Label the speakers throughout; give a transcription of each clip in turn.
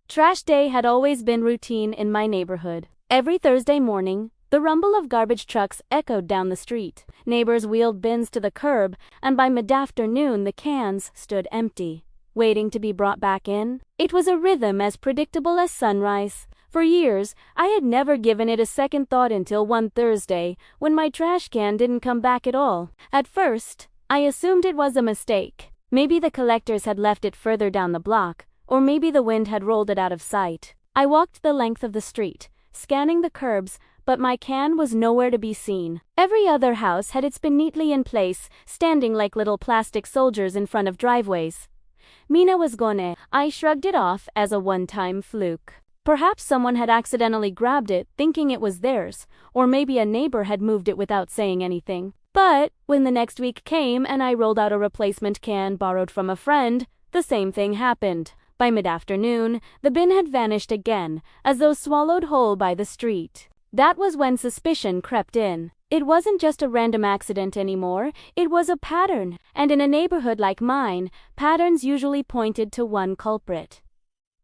Speaker 1: Trash day had always been routine in my neighborhood. Every Thursday morning, the rumble of garbage trucks echoed down the street. Neighbors wheeled bins to the curb, and by mid-afternoon the cans stood empty, waiting to be brought back in. It was a rhythm as predictable as sunrise. For years, I had never given it a second thought until one Thursday, when my trash can didn't come back at all. At first, I assumed it was a mistake. Maybe the collectors had left it further down the block, or maybe the wind had rolled it out of sight. I walked the length of the street, scanning the curbs, but my can was nowhere to be seen. Every other house had its bin neatly in place, standing like little plastic soldiers in front of driveways. Mina was gone. I shrugged it off as a one-time fluke. Perhaps someone had accidentally grabbed it, thinking it was theirs, or maybe a neighbor had moved it without saying anything. But when the next week came and I rolled out a replacement can borrowed from a friend, the same thing happened. By mid-afternoon, the bin had vanished again, as though swallowed whole by the street. That was when suspicion crept in. It wasn't just a random accident anymore, it was a pattern, and in a neighborhood like mine, patterns usually pointed to one culprit.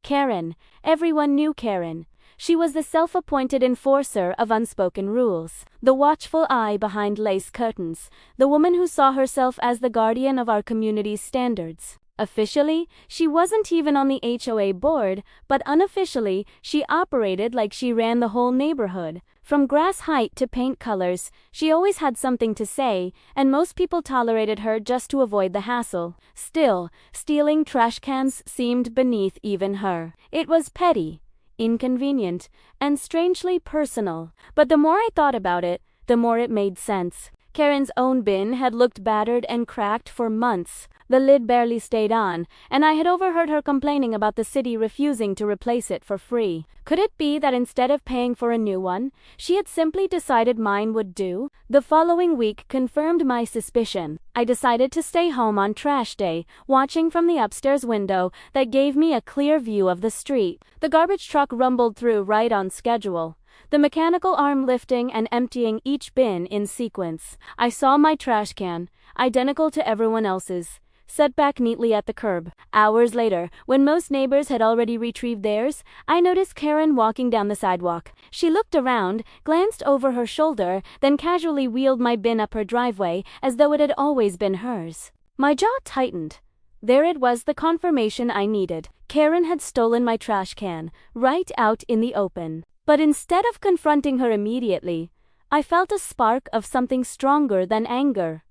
Speaker 1: Karen. Everyone knew Karen. She was the self-appointed enforcer of unspoken rules, the watchful eye behind lace curtains, the woman who saw herself as the guardian of our community's standards. Officially, she wasn't even on the HOA board, but unofficially, she operated like she ran the whole neighborhood. From grass height to paint colors, she always had something to say, and most people tolerated her just to avoid the hassle. Still, stealing trash cans seemed beneath even her. It was petty, inconvenient, and strangely personal. But the more I thought about it, the more it made sense. Karen's own bin had looked battered and cracked for months. The lid barely stayed on, and I had overheard her complaining about the city refusing to replace it for free. Could it be that instead of paying for a new one, she had simply decided mine would do? The following week confirmed my suspicion. I decided to stay home on trash day, watching from the upstairs window that gave me a clear view of the street. The garbage truck rumbled through right on schedule, the mechanical arm lifting and emptying each bin in sequence. I saw my trash can, identical to everyone else's, set back neatly at the curb. Hours later, when most neighbors had already retrieved theirs, I noticed Karen walking down the sidewalk. She looked around, glanced over her shoulder, then casually wheeled my bin up her driveway as though it had always been hers. My jaw tightened. There it was, the confirmation I needed. Karen had stolen my trash can, right out in the open. But instead of confronting her immediately, I felt a spark of something stronger than anger.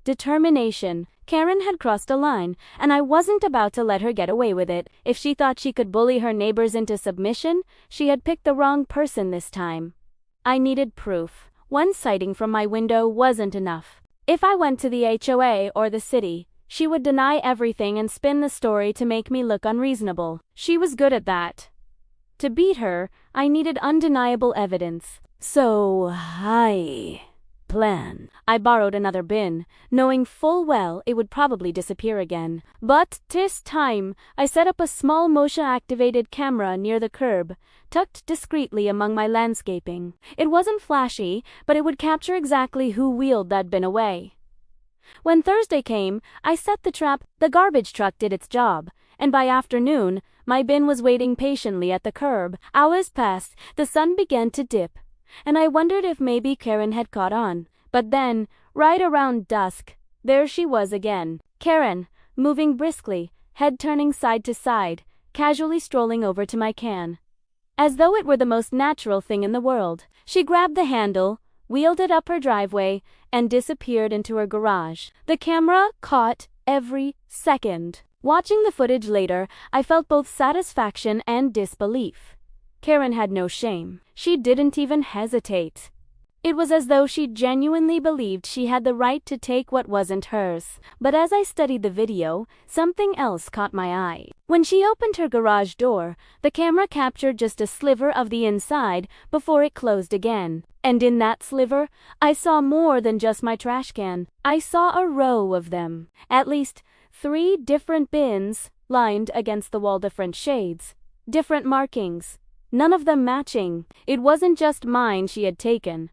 Speaker 1: Determination. Karen had crossed a line, and I wasn't about to let her get away with it. If she thought she could bully her neighbors into submission, she had picked the wrong person this time. I needed proof. One sighting from my window wasn't enough. If I went to the HOA or the city, she would deny everything and spin the story to make me look unreasonable. She was good at that. To beat her, I needed undeniable evidence. So, I borrowed another bin, knowing full well it would probably disappear again. But this time, I set up a small motion-activated camera near the curb, tucked discreetly among my landscaping. It wasn't flashy, but it would capture exactly who wheeled that bin away. When Thursday came, I set the trap. The garbage truck did its job, and by afternoon, my bin was waiting patiently at the curb. Hours passed, the sun began to dip, and I wondered if maybe Karen had caught on. But then, right around dusk, there she was again. Karen, moving briskly, head turning side to side, casually strolling over to my can. As though it were the most natural thing in the world, she grabbed the handle, wheeled it up her driveway, and disappeared into her garage. The camera caught every second. Watching the footage later, I felt both satisfaction and disbelief. Karen had no shame. She didn't even hesitate. It was as though she genuinely believed she had the right to take what wasn't hers. But as I studied the video, something else caught my eye. When she opened her garage door, the camera captured just a sliver of the inside before it closed again. And in that sliver, I saw more than just my trash can. I saw a row of them. At least 3 different bins, lined against the wall, different shades, different markings, none of them matching. It wasn't just mine she had taken.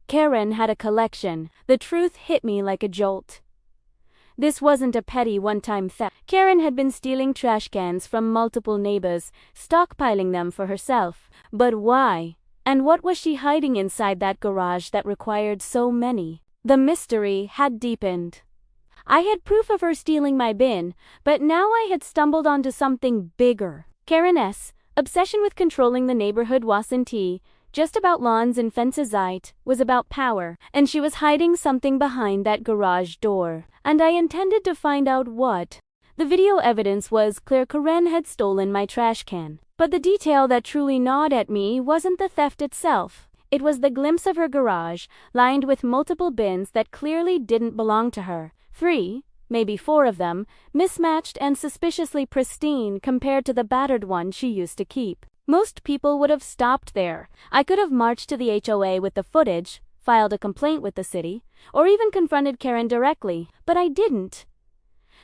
Speaker 1: Karen had a collection. The truth hit me like a jolt. This wasn't a petty one-time theft. Karen had been stealing trash cans from multiple neighbors, stockpiling them for herself. But why? And what was she hiding inside that garage that required so many? The mystery had deepened. I had proof of her stealing my bin, but now I had stumbled onto something bigger. Karen's obsession with controlling the neighborhood wasn't just about lawns and fences. It was about power, and she was hiding something behind that garage door. And I intended to find out what. The video evidence was clear. Karen had stolen my trash can. But the detail that truly gnawed at me wasn't the theft itself. It was the glimpse of her garage, lined with multiple bins that clearly didn't belong to her. 3, maybe 4 of them, mismatched and suspiciously pristine compared to the battered one she used to keep. Most people would have stopped there. I could have marched to the HOA with the footage, filed a complaint with the city, or even confronted Karen directly, but I didn't.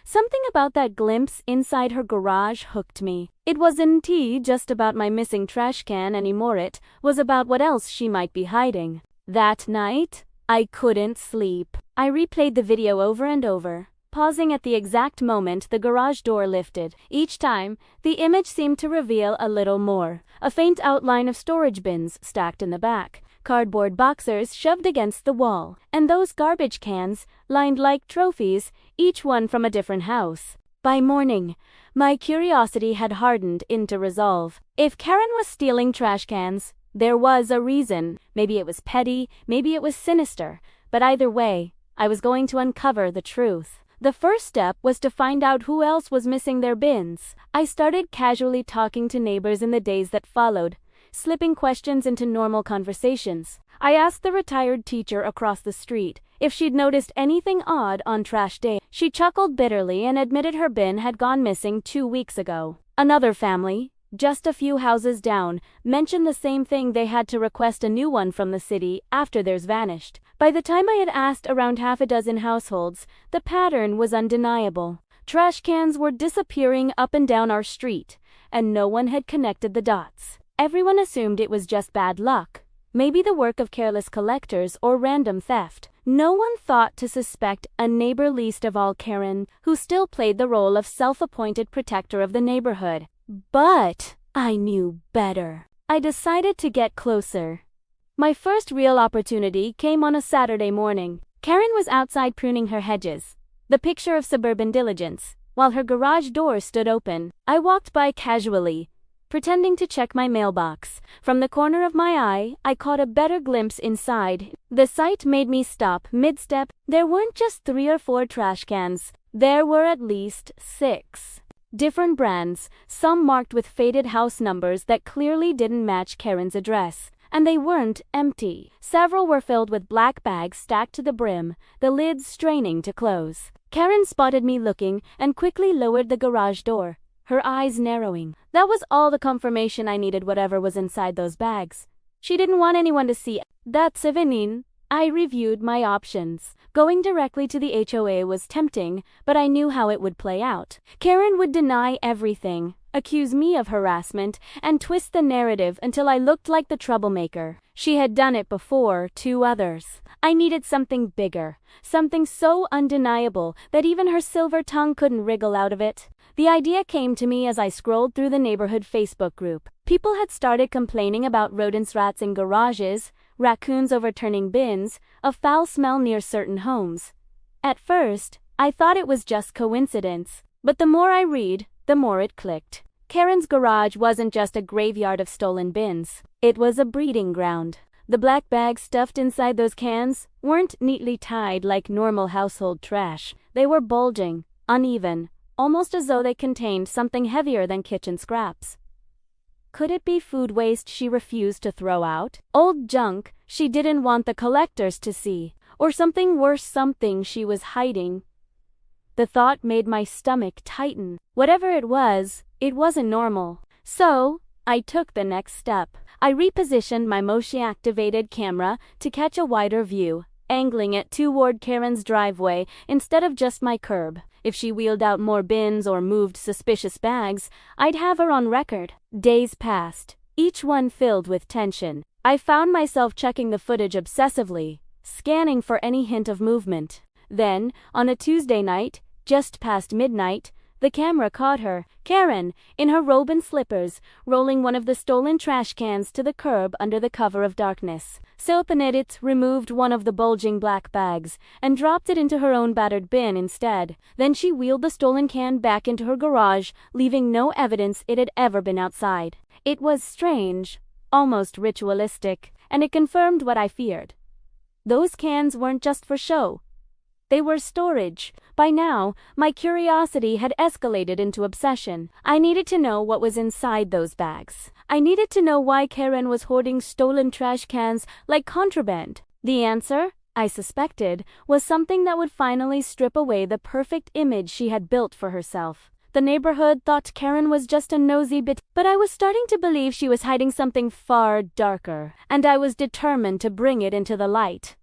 Speaker 1: Something about that glimpse inside her garage hooked me. It wasn't just about my missing trash can anymore. It was about what else she might be hiding. That night, I couldn't sleep. I replayed the video over and over, pausing at the exact moment the garage door lifted. Each time, the image seemed to reveal a little more. A faint outline of storage bins stacked in the back, cardboard boxers shoved against the wall, and those garbage cans, lined like trophies, each one from a different house. By morning, my curiosity had hardened into resolve. If Karen was stealing trash cans, there was a reason. Maybe it was petty, maybe it was sinister, but either way, I was going to uncover the truth. The first step was to find out who else was missing their bins. I started casually talking to neighbors in the days that followed, slipping questions into normal conversations. I asked the retired teacher across the street if she'd noticed anything odd on trash day. She chuckled bitterly and admitted her bin had gone missing 2 weeks ago. Another family, just a few houses down, mentioned the same thing. They had to request a new one from the city after theirs vanished. By the time I had asked around half a dozen households, the pattern was undeniable. Trash cans were disappearing up and down our street, and no one had connected the dots. Everyone assumed it was just bad luck, maybe the work of careless collectors or random theft. No one thought to suspect a neighbor, least of all Karen, who still played the role of self-appointed protector of the neighborhood. But I knew better. I decided to get closer. My first real opportunity came on a Saturday morning. Karen was outside pruning her hedges, the picture of suburban diligence, while her garage door stood open. I walked by casually, pretending to check my mailbox. From the corner of my eye, I caught a better glimpse inside. The sight made me stop mid-step. There weren't just 3 or 4 trash cans. There were at least 6. Different brands, some marked with faded house numbers that clearly didn't match Karen's address. And they weren't empty. Several were filled with black bags stacked to the brim, the lids straining to close. Karen spotted me looking and quickly lowered the garage door, her eyes narrowing. That was all the confirmation I needed. Whatever was inside those bags, she didn't want anyone to see. That's evening. I reviewed my options. Going directly to the HOA was tempting, but I knew how it would play out. Karen would deny everything, accuse me of harassment, and twist the narrative until I looked like the troublemaker. She had done it before to others. I needed something bigger, something so undeniable that even her silver tongue couldn't wriggle out of it. The idea came to me as I scrolled through the neighborhood Facebook group. People had started complaining about rodents, rats in garages, raccoons overturning bins, a foul smell near certain homes. At first, I thought it was just coincidence, but the more I read, the more it clicked. Karen's garage wasn't just a graveyard of stolen bins. It was a breeding ground. The black bags stuffed inside those cans weren't neatly tied like normal household trash. They were bulging, uneven, almost as though they contained something heavier than kitchen scraps. Could it be food waste she refused to throw out? Old junk she didn't want the collectors to see? Or something worse, something she was hiding? The thought made my stomach tighten. Whatever it wasn't normal. So, I took the next step. I repositioned my motion-activated camera to catch a wider view, angling it toward Karen's driveway instead of just my curb. If she wheeled out more bins or moved suspicious bags, I'd have her on record. Days passed, each one filled with tension. I found myself checking the footage obsessively, scanning for any hint of movement. Then, on a Tuesday night, just past midnight, the camera caught her, Karen, in her robe and slippers, rolling one of the stolen trash cans to the curb under the cover of darkness. So opened it, removed one of the bulging black bags, and dropped it into her own battered bin instead. Then she wheeled the stolen can back into her garage, leaving no evidence it had ever been outside. It was strange, almost ritualistic, and it confirmed what I feared. Those cans weren't just for show. They were storage. By now, my curiosity had escalated into obsession. I needed to know what was inside those bags. I needed to know why Karen was hoarding stolen trash cans like contraband. The answer, I suspected, was something that would finally strip away the perfect image she had built for herself. The neighborhood thought Karen was just a nosy bit, but I was starting to believe she was hiding something far darker, and I was determined to bring it into the light.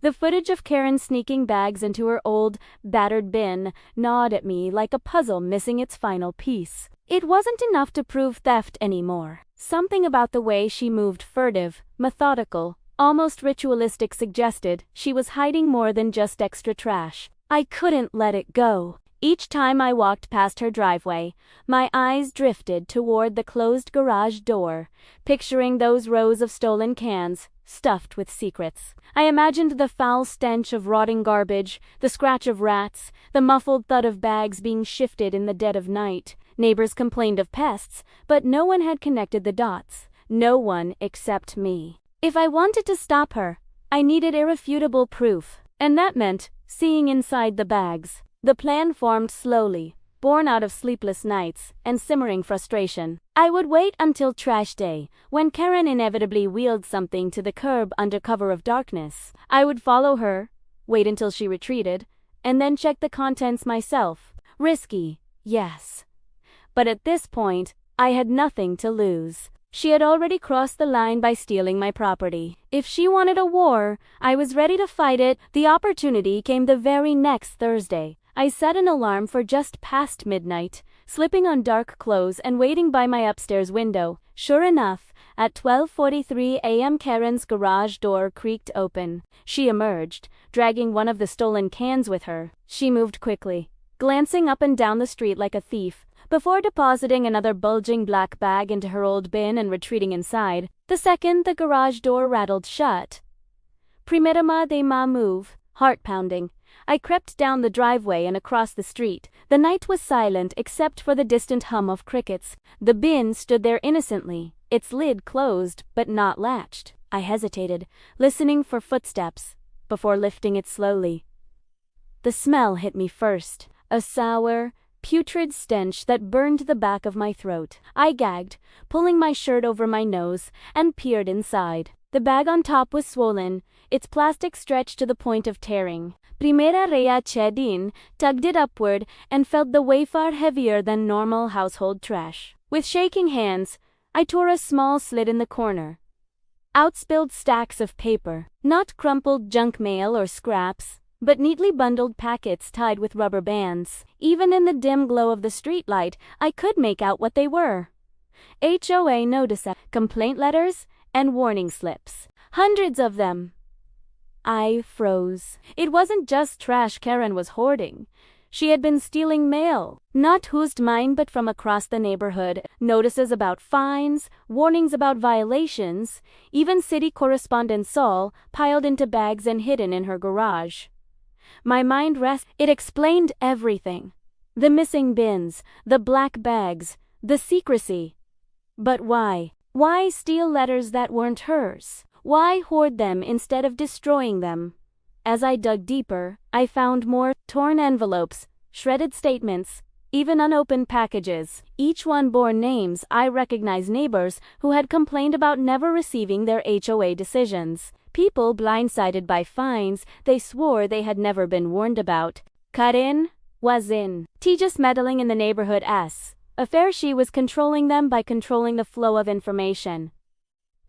Speaker 1: The footage of Karen sneaking bags into her old, battered bin gnawed at me like a puzzle missing its final piece. It wasn't enough to prove theft anymore. Something about the way she moved, furtive, methodical, almost ritualistic, suggested she was hiding more than just extra trash. I couldn't let it go. Each time I walked past her driveway, my eyes drifted toward the closed garage door, picturing those rows of stolen cans, stuffed with secrets. I imagined the foul stench of rotting garbage, the scratch of rats, the muffled thud of bags being shifted in the dead of night. Neighbors complained of pests, but no one had connected the dots. No one except me. If I wanted to stop her, I needed irrefutable proof, and that meant seeing inside the bags. The plan formed slowly, born out of sleepless nights and simmering frustration. I would wait until trash day, when Karen inevitably wheeled something to the curb under cover of darkness. I would follow her, wait until she retreated, and then check the contents myself. Risky, yes. But at this point, I had nothing to lose. She had already crossed the line by stealing my property. If she wanted a war, I was ready to fight it. The opportunity came the very next Thursday. I set an alarm for just past midnight, slipping on dark clothes and waiting by my upstairs window. Sure enough, at 12:43 a.m. Karen's garage door creaked open. She emerged, dragging one of the stolen cans with her. She moved quickly, glancing up and down the street like a thief, before depositing another bulging black bag into her old bin and retreating inside. The second the garage door rattled shut, Primera de ma move, heart pounding, I crept down the driveway and across the street. The night was silent except for the distant hum of crickets. The bin stood there innocently, its lid closed but not latched. I hesitated, listening for footsteps, before lifting it slowly. The smell hit me first, a sour, putrid stench that burned the back of my throat. I gagged, pulling my shirt over my nose, and peered inside. The bag on top was swollen, its plastic stretched to the point of tearing. Primera Rea Chedin tugged it upward and felt the weight far heavier than normal household trash. With shaking hands, I tore a small slit in the corner. Out spilled stacks of paper, not crumpled junk mail or scraps, but neatly bundled packets tied with rubber bands. Even in the dim glow of the streetlight, I could make out what they were. HOA notice, complaint letters, and warning slips. Hundreds of them. I froze. It wasn't just trash Karen was hoarding. She had been stealing mail, not who's mine but from across the neighborhood. Notices about fines, warnings about violations, even city correspondent Saul piled into bags and hidden in her garage. My mind rested. It explained everything. The missing bins, the black bags, the secrecy. But why? Why steal letters that weren't hers? Why hoard them instead of destroying them? As I dug deeper, I found more torn envelopes, shredded statements, even unopened packages. Each one bore names I recognized, neighbors who had complained about never receiving their HOA decisions. People blindsided by fines they swore they had never been warned about. Karen was in. T just meddling in the neighborhood affair. She was controlling them by controlling the flow of information.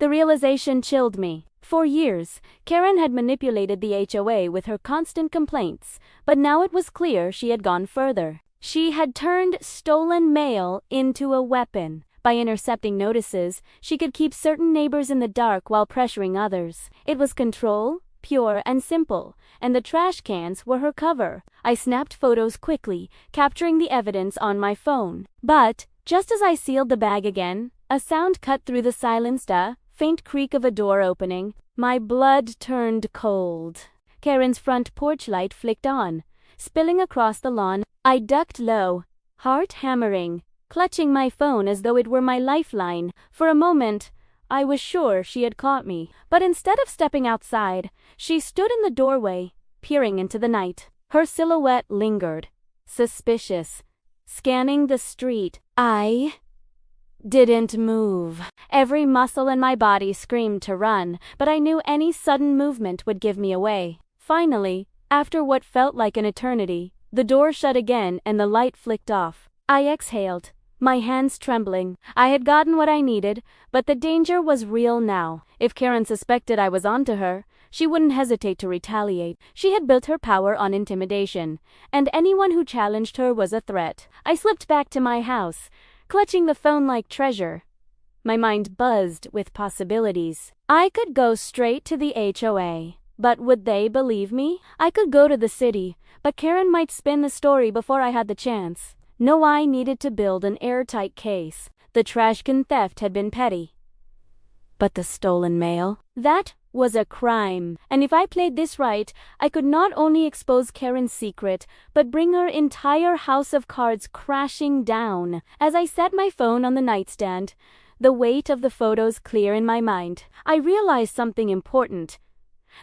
Speaker 1: The realization chilled me. For years, Karen had manipulated the HOA with her constant complaints, but now it was clear she had gone further. She had turned stolen mail into a weapon. By intercepting notices, she could keep certain neighbors in the dark while pressuring others. It was control, pure and simple, and the trash cans were her cover. I snapped photos quickly, capturing the evidence on my phone. But, just as I sealed the bag again, a sound cut through the silence, a faint creak of a door opening. My blood turned cold. Karen's front porch light flicked on, spilling across the lawn. I ducked low, heart hammering, clutching my phone as though it were my lifeline. For a moment, I was sure she had caught me, but instead of stepping outside, she stood in the doorway, peering into the night. Her silhouette lingered, suspicious, scanning the street. I didn't move. Every muscle in my body screamed to run, but I knew any sudden movement would give me away. Finally, after what felt like an eternity, the door shut again and the light flicked off. I exhaled, my hands trembling. I had gotten what I needed, but the danger was real now. If Karen suspected I was onto her, she wouldn't hesitate to retaliate. She had built her power on intimidation, and anyone who challenged her was a threat. I slipped back to my house, clutching the phone like treasure. My mind buzzed with possibilities. I could go straight to the HOA, but would they believe me? I could go to the city, but Karen might spin the story before I had the chance. No, I needed to build an airtight case. The trash can theft had been petty, but the stolen mail? That was a crime. And if I played this right, I could not only expose Karen's secret, but bring her entire house of cards crashing down. As I set my phone on the nightstand, the weight of the photos clear in my mind, I realized something important.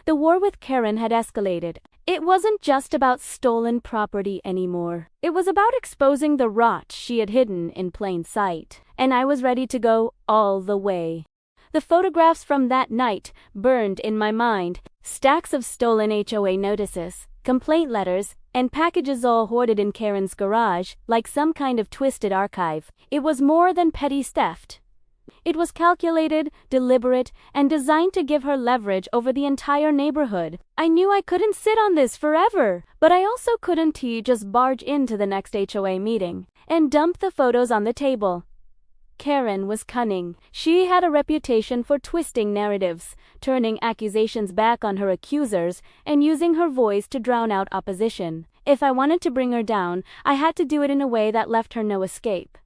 Speaker 1: The war with Karen had escalated. It wasn't just about stolen property anymore. It was about exposing the rot she had hidden in plain sight. And I was ready to go all the way. The photographs from that night burned in my mind. Stacks of stolen HOA notices, complaint letters, and packages all hoarded in Karen's garage, like some kind of twisted archive. It was more than petty theft. It was calculated, deliberate, and designed to give her leverage over the entire neighborhood. I knew I couldn't sit on this forever, but I also couldn't just barge into the next HOA meeting and dump the photos on the table. Karen was cunning. She had a reputation for twisting narratives, turning accusations back on her accusers, and using her voice to drown out opposition. If I wanted to bring her down, I had to do it in a way that left her no escape.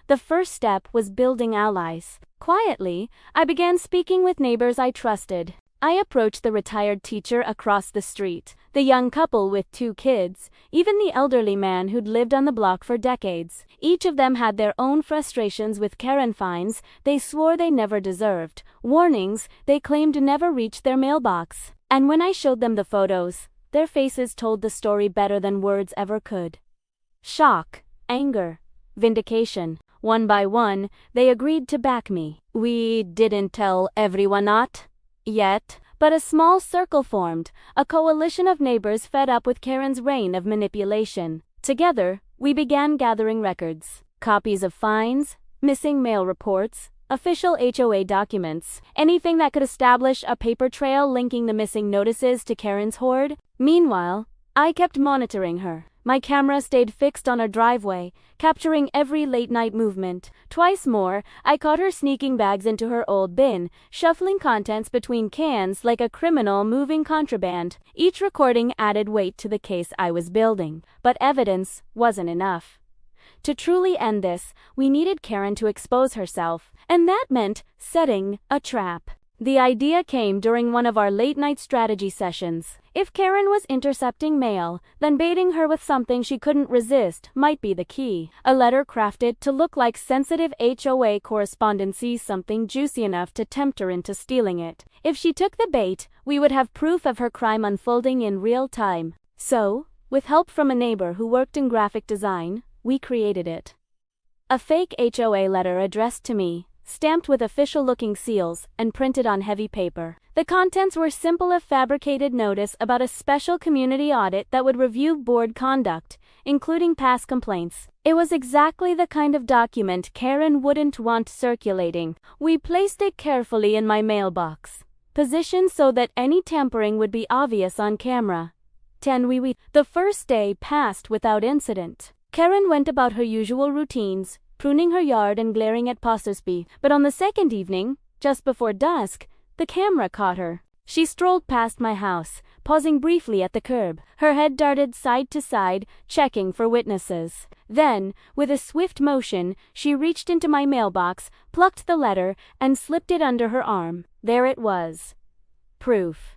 Speaker 1: The first step was building allies. Quietly, I began speaking with neighbors I trusted. I approached the retired teacher across the street, the young couple with 2 kids, even the elderly man who'd lived on the block for decades. Each of them had their own frustrations with Karen fines they swore they never deserved, warnings they claimed never reached their mailbox. And when I showed them the photos, their faces told the story better than words ever could. Shock, anger, vindication. One by one, they agreed to back me. We didn't tell everyone not yet, but a small circle formed, a coalition of neighbors fed up with Karen's reign of manipulation. Together, we began gathering records, copies of fines, missing mail reports, official HOA documents, anything that could establish a paper trail linking the missing notices to Karen's hoard. Meanwhile, I kept monitoring her. My camera stayed fixed on her driveway, capturing every late-night movement. Twice more, I caught her sneaking bags into her old bin, shuffling contents between cans like a criminal moving contraband. Each recording added weight to the case I was building, but evidence wasn't enough. To truly end this, we needed Karen to expose herself, and that meant setting a trap. The idea came during one of our late-night strategy sessions. If Karen was intercepting mail, then baiting her with something she couldn't resist might be the key. A letter crafted to look like sensitive HOA correspondence, something juicy enough to tempt her into stealing it. If she took the bait, we would have proof of her crime unfolding in real time. So, with help from a neighbor who worked in graphic design, we created it. A fake HOA letter addressed to me, stamped with official-looking seals, and printed on heavy paper. The contents were simple, a fabricated notice about a special community audit that would review board conduct, including past complaints. It was exactly the kind of document Karen wouldn't want circulating. We placed it carefully in my mailbox, positioned so that any tampering would be obvious on camera. The first day passed without incident. Karen went about her usual routines, pruning her yard and glaring at passers-by. But on the second evening, just before dusk, the camera caught her. She strolled past my house, pausing briefly at the curb. Her head darted side to side, checking for witnesses. Then, with a swift motion, she reached into my mailbox, plucked the letter, and slipped it under her arm. There it was. Proof.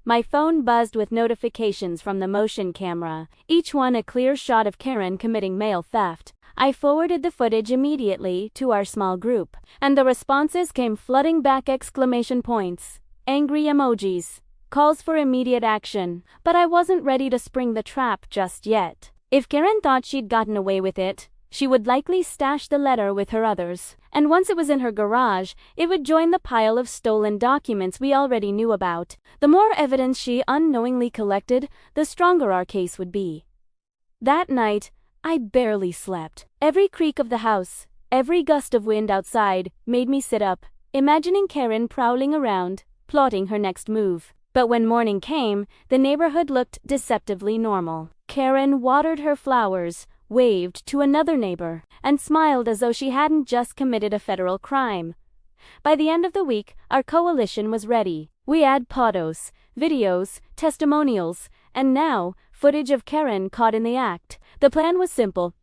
Speaker 1: My phone buzzed with notifications from the motion camera, each one a clear shot of Karen committing mail theft. I forwarded the footage immediately to our small group, and the responses came flooding back! Exclamation points, angry emojis, calls for immediate action. But I wasn't ready to spring the trap just yet. If Karen thought she'd gotten away with it, she would likely stash the letter with her others, and once it was in her garage, it would join the pile of stolen documents we already knew about. The more evidence she unknowingly collected, the stronger our case would be. That night, I barely slept. Every creak of the house, every gust of wind outside, made me sit up, imagining Karen prowling around, plotting her next move. But when morning came, the neighborhood looked deceptively normal. Karen watered her flowers, waved to another neighbor, and smiled as though she hadn't just committed a federal crime. By the end of the week, our coalition was ready. We had photos, videos, testimonials, and now, footage of Karen caught in the act. The plan was simple.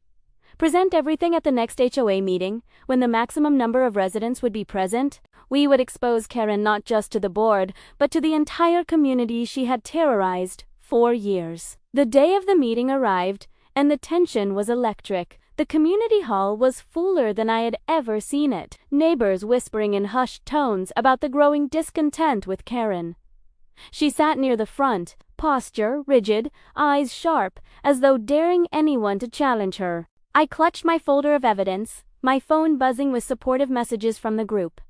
Speaker 1: Present everything at the next HOA meeting, when the maximum number of residents would be present. We would expose Karen not just to the board, but to the entire community she had terrorized for years. The day of the meeting arrived, and the tension was electric. The community hall was fuller than I had ever seen it. Neighbors whispering in hushed tones about the growing discontent with Karen. She sat near the front, posture rigid, eyes sharp, as though daring anyone to challenge her. I clutched my folder of evidence, my phone buzzing with supportive messages from the group.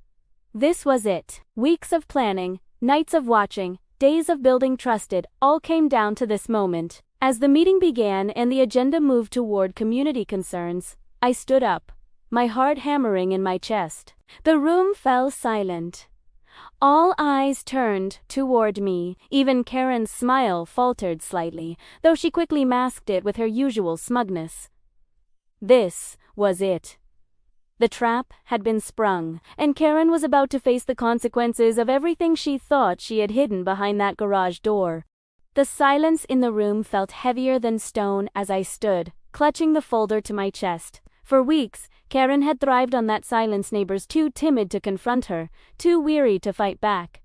Speaker 1: This was it. Weeks of planning, nights of watching, days of building trusted, all came down to this moment. As the meeting began and the agenda moved toward community concerns, I stood up, my heart hammering in my chest. The room fell silent. All eyes turned toward me. Even Karen's smile faltered slightly, though she quickly masked it with her usual smugness. This was it. The trap had been sprung, and Karen was about to face the consequences of everything she thought she had hidden behind that garage door. The silence in the room felt heavier than stone as I stood, clutching the folder to my chest. For weeks, Karen had thrived on that silence, neighbors too timid to confront her, too weary to fight back.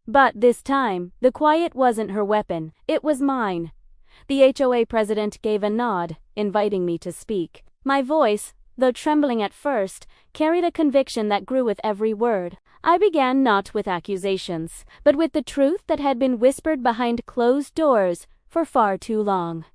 Speaker 1: But this time, the quiet wasn't her weapon, it was mine. The HOA president gave a nod, inviting me to speak. My voice, though trembling at first, carried a conviction that grew with every word. I began not with accusations, but with the truth that had been whispered behind closed doors for far too long.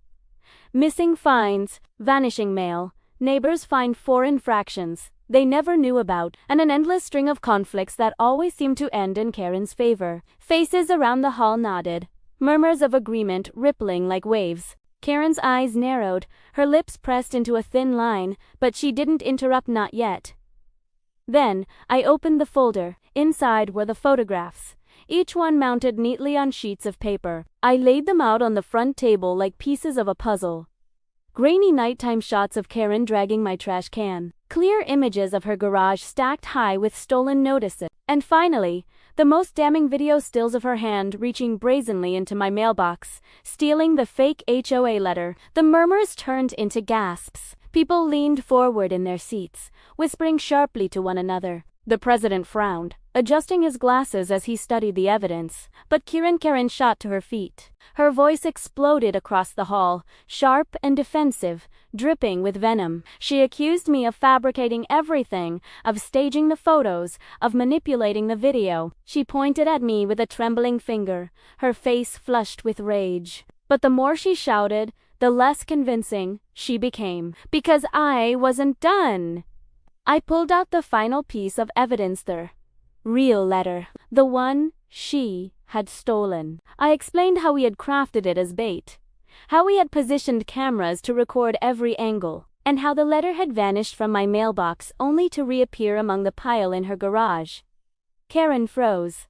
Speaker 1: Missing fines, vanishing mail, neighbors fined for infractions they never knew about, and an endless string of conflicts that always seemed to end in Karen's favor. Faces around the hall nodded, murmurs of agreement rippling like waves. Karen's eyes narrowed, her lips pressed into a thin line, but she didn't interrupt, not yet. Then, I opened the folder. Inside were the photographs, each one mounted neatly on sheets of paper. I laid them out on the front table like pieces of a puzzle. Grainy nighttime shots of Karen dragging my trash can. Clear images of her garage stacked high with stolen notices. And finally, the most damning video stills of her hand reaching brazenly into my mailbox, stealing the fake HOA letter. The murmurs turned into gasps. People leaned forward in their seats, whispering sharply to one another. The president frowned, adjusting his glasses as he studied the evidence. But Karen shot to her feet. Her voice exploded across the hall, sharp and defensive, dripping with venom. She accused me of fabricating everything, of staging the photos, of manipulating the video. She pointed at me with a trembling finger, her face flushed with rage. But the more she shouted, the less convincing she became. Because I wasn't done. I pulled out the final piece of evidence, the real letter, the one she had stolen. I explained how we had crafted it as bait, how we had positioned cameras to record every angle, and how the letter had vanished from my mailbox only to reappear among the pile in her garage. Karen froze.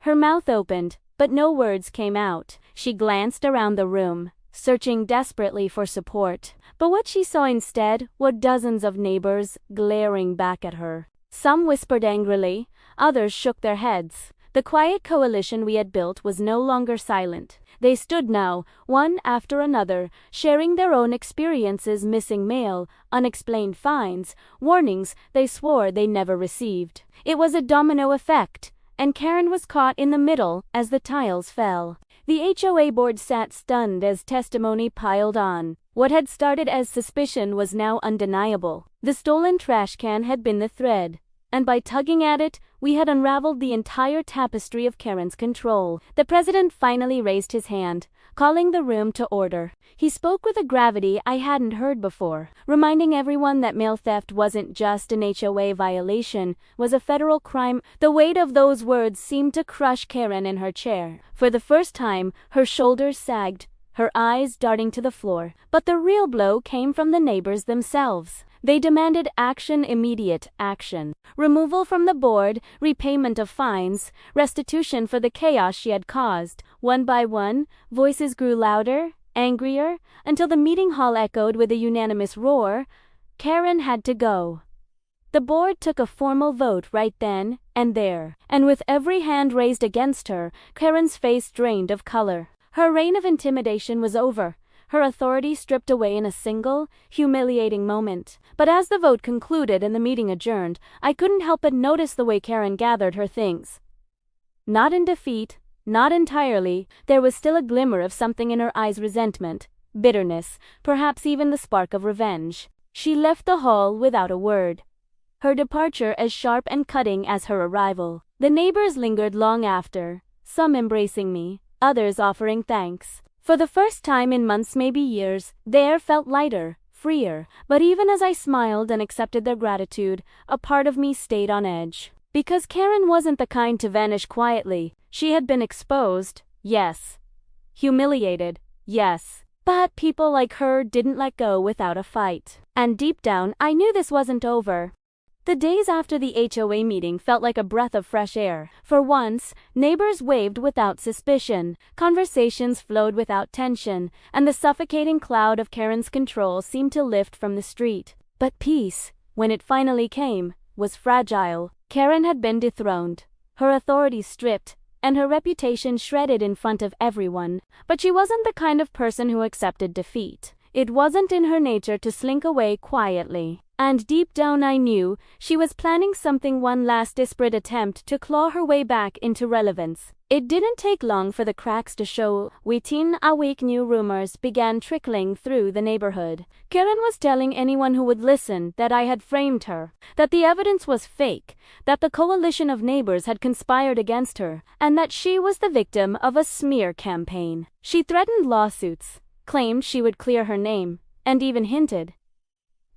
Speaker 1: Her mouth opened, but no words came out. She glanced around the room, searching desperately for support. But what she saw instead were dozens of neighbors glaring back at her. Some whispered angrily, others shook their heads. The quiet coalition we had built was no longer silent. They stood now, one after another, sharing their own experiences: missing mail, unexplained fines, warnings they swore they never received. It was a domino effect, and Karen was caught in the middle as the tiles fell. The HOA board sat stunned as testimony piled on. What had started as suspicion was now undeniable. The stolen trash can had been the thread, and by tugging at it, we had unraveled the entire tapestry of Karen's control. The president finally raised his hand, calling the room to order. He spoke with a gravity I hadn't heard before, reminding everyone that mail theft wasn't just an HOA violation, was a federal crime. The weight of those words seemed to crush Karen in her chair. For the first time, her shoulders sagged, her eyes darting to the floor. But the real blow came from the neighbors themselves. They demanded action, immediate action. Removal from the board, repayment of fines, restitution for the chaos she had caused. One by one, voices grew louder, angrier, until the meeting hall echoed with a unanimous roar. Karen had to go. The board took a formal vote right then and there, and with every hand raised against her, Karen's face drained of color. Her reign of intimidation was over. Her authority stripped away in a single, humiliating moment. But as the vote concluded and the meeting adjourned, I couldn't help but notice the way Karen gathered her things. Not in defeat, not entirely. There was still a glimmer of something in her eyes: resentment, bitterness, perhaps even the spark of revenge. She left the hall without a word, her departure as sharp and cutting as her arrival. The neighbors lingered long after, some embracing me, others offering thanks. For the first time in months, maybe years, the air felt lighter, freer. But even as I smiled and accepted their gratitude, a part of me stayed on edge. Because Karen wasn't the kind to vanish quietly. She had been exposed, yes. Humiliated, yes. But people like her didn't let go without a fight. And deep down, I knew this wasn't over. The days after the HOA meeting felt like a breath of fresh air. For once, neighbors waved without suspicion, conversations flowed without tension, and the suffocating cloud of Karen's control seemed to lift from the street. But peace, when it finally came, was fragile. Karen had been dethroned, her authority stripped, and her reputation shredded in front of everyone. But she wasn't the kind of person who accepted defeat. It wasn't in her nature to slink away quietly. And deep down I knew she was planning something, one last desperate attempt to claw her way back into relevance. It didn't take long for the cracks to show. Within a week, new rumors began trickling through the neighborhood. Karen was telling anyone who would listen that I had framed her, that the evidence was fake, that the coalition of neighbors had conspired against her, and that she was the victim of a smear campaign. She threatened lawsuits, claimed she would clear her name, and even hinted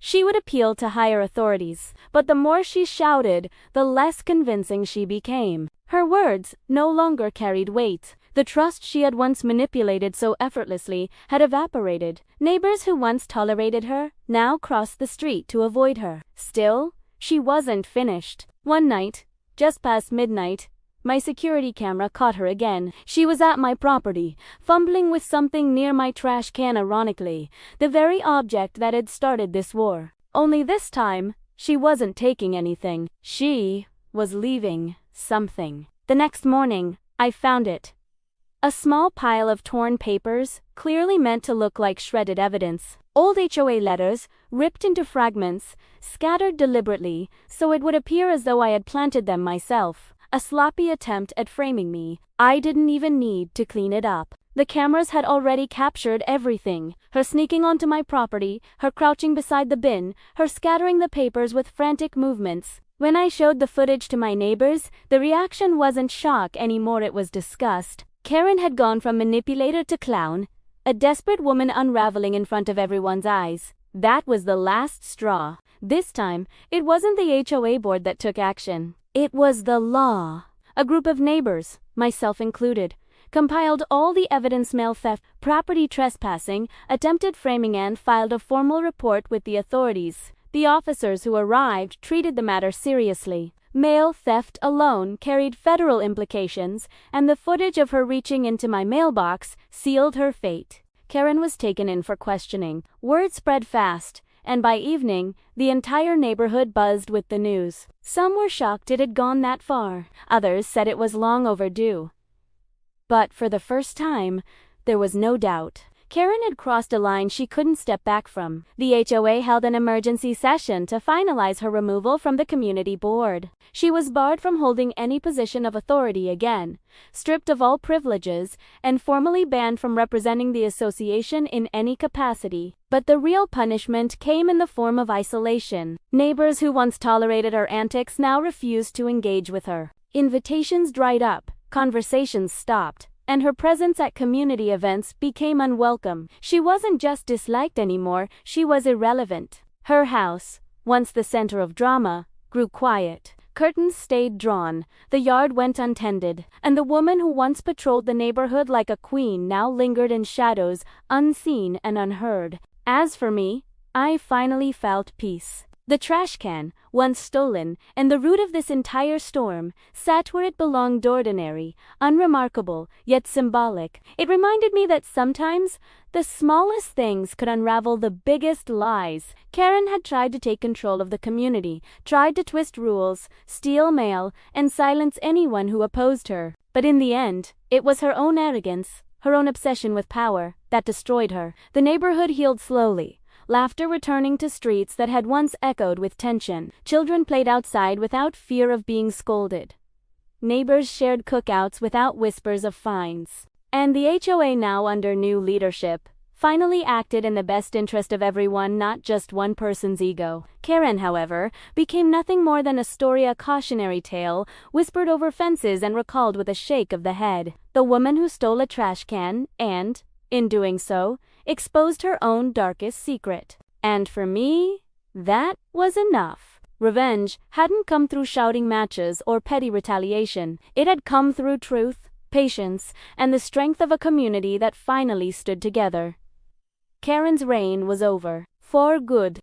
Speaker 1: she would appeal to higher authorities. But the more she shouted, the less convincing she became. Her words no longer carried weight. The trust she had once manipulated so effortlessly had evaporated. Neighbors who once tolerated her now crossed the street to avoid her. Still, she wasn't finished. One night, just past midnight, my security camera caught her again. She was at my property, fumbling with something near my trash can, ironically, the very object that had started this war. Only this time, she wasn't taking anything. She was leaving something. The next morning, I found it. A small pile of torn papers, clearly meant to look like shredded evidence. Old HOA letters, ripped into fragments, scattered deliberately, so it would appear as though I had planted them myself. A sloppy attempt at framing me. I didn't even need to clean it up. The cameras had already captured everything. Her sneaking onto my property, her crouching beside the bin, her scattering the papers with frantic movements. When I showed the footage to my neighbors, the reaction wasn't shock anymore, it was disgust. Karen had gone from manipulator to clown, a desperate woman unraveling in front of everyone's eyes. That was the last straw. This time, it wasn't the HOA board that took action. It was the law. A group of neighbors, myself included, compiled all the evidence: mail theft, property trespassing, attempted framing, and filed a formal report with the authorities. The officers who arrived treated the matter seriously. Mail theft alone carried federal implications, and the footage of her reaching into my mailbox sealed her fate. Karen was taken in for questioning. Word spread fast, and by evening, the entire neighborhood buzzed with the news. Some were shocked it had gone that far. Others said it was long overdue. But for the first time, there was no doubt. Karen had crossed a line she couldn't step back from. The HOA held an emergency session to finalize her removal from the community board. She was barred from holding any position of authority again, stripped of all privileges, and formally banned from representing the association in any capacity. But the real punishment came in the form of isolation. Neighbors who once tolerated her antics now refused to engage with her. Invitations dried up, conversations stopped, and her presence at community events became unwelcome. She wasn't just disliked anymore, she was irrelevant. Her house, once the center of drama, grew quiet. Curtains stayed drawn, the yard went untended, and the woman who once patrolled the neighborhood like a queen now lingered in shadows, unseen and unheard. As for me, I finally felt peace. The trash can, once stolen, and the root of this entire storm, sat where it belonged, ordinary, unremarkable, yet symbolic. It reminded me that sometimes the smallest things could unravel the biggest lies. Karen had tried to take control of the community, tried to twist rules, steal mail, and silence anyone who opposed her. But in the end, it was her own arrogance, her own obsession with power, that destroyed her. The neighborhood healed slowly. Laughter returning to streets that had once echoed with tension. Children played outside without fear of being scolded. Neighbors shared cookouts without whispers of fines. And the HOA, now under new leadership, finally acted in the best interest of everyone, not just one person's ego. Karen, however, became nothing more than a cautionary tale, whispered over fences and recalled with a shake of the head. The woman who stole a trash can and, in doing so, exposed her own darkest secret. And for me, that was enough. Revenge hadn't come through shouting matches or petty retaliation. It had come through truth, patience, and the strength of a community that finally stood together. Karen's reign was over. For good.